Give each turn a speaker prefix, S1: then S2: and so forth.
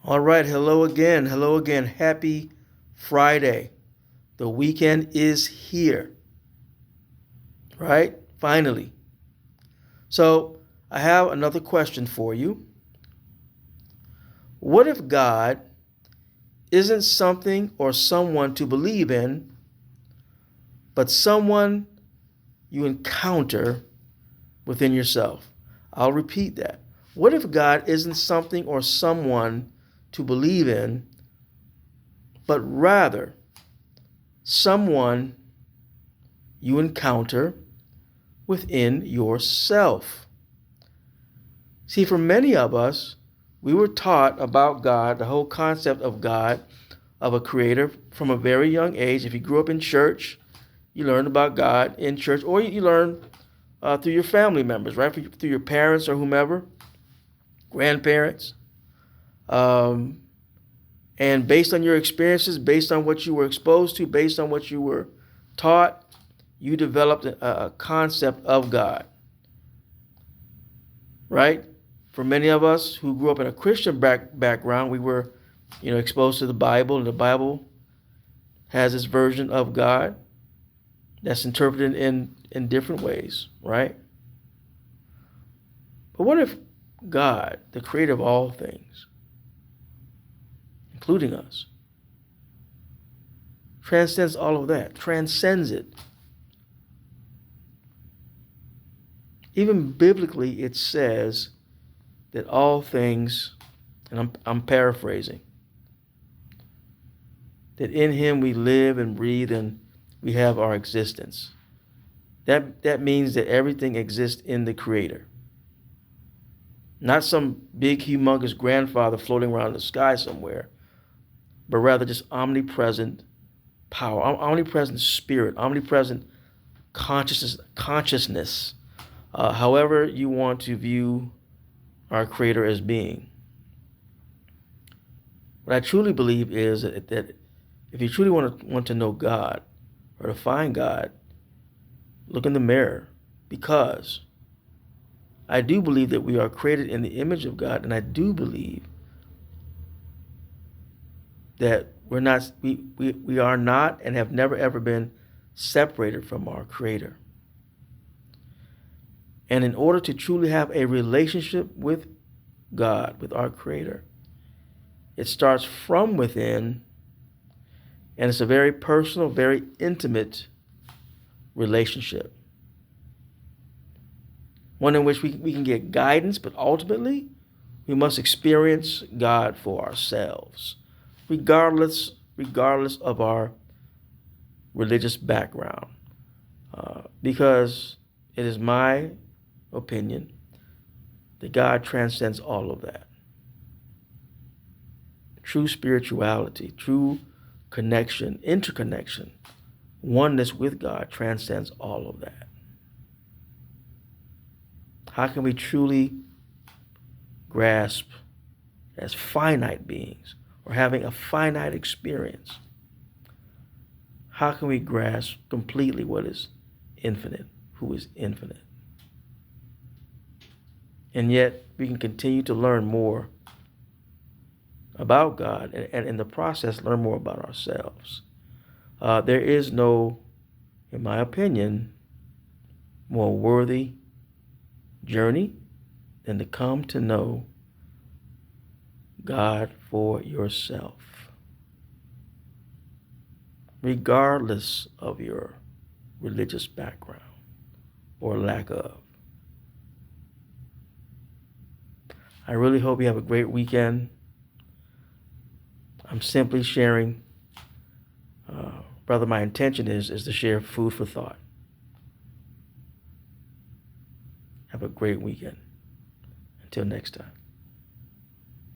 S1: All right, hello again. Hello again. Happy Friday. The weekend is here, right? Finally. So, I have another question for you. What if God isn't something or someone to believe in, but someone you encounter within yourself? I'll repeat that. What if God isn't something or someone to believe in, but rather someone you encounter within yourself? See, for many of us, we were taught about God, the whole concept of God, of a creator from a very young age. If you grew up in church, you learned about God in church, or you learn through your family members, right? Through your parents or whomever, grandparents. Um, and based on your experiences, based on what you were exposed to, based on what you were taught, you developed a concept of God, right? For many of us who grew up in a Christian background, we were, exposed to the Bible, and the Bible has its version of God that's interpreted in different ways, right? But what if God, the creator of all things, including us, transcends all of that, transcends it? Even biblically, it says that all things, and I'm paraphrasing, that in him we live and breathe and we have our existence. That means that everything exists in the Creator. Not some big, humongous grandfather floating around in the sky somewhere, but rather just omnipresent power, omnipresent spirit, omnipresent consciousness, however you want to view our Creator as being. What I truly believe is that if you truly want to know God or to find God, look in the mirror, because I do believe that we are created in the image of God, and I do believe that we are not and have never ever been separated from our Creator. And in order to truly have a relationship with God, with our Creator, it starts from within, and it's a very personal, very intimate relationship. One in which we can get guidance, but ultimately we must experience God for ourselves, regardless of our religious background. Because it is my opinion that God transcends all of that. True spirituality, true connection, interconnection, oneness with God transcends all of that. How can we truly grasp as finite beings or having a finite experience? How can we grasp completely what is infinite, who is infinite? And yet we can continue to learn more about God and in the process learn more about ourselves. There is no, in my opinion, more worthy journey than to come to know God for yourself, regardless of your religious background or lack of. I really hope you have a great weekend. I'm simply sharing, my intention is to share food for thought. Have a great weekend. Until next time.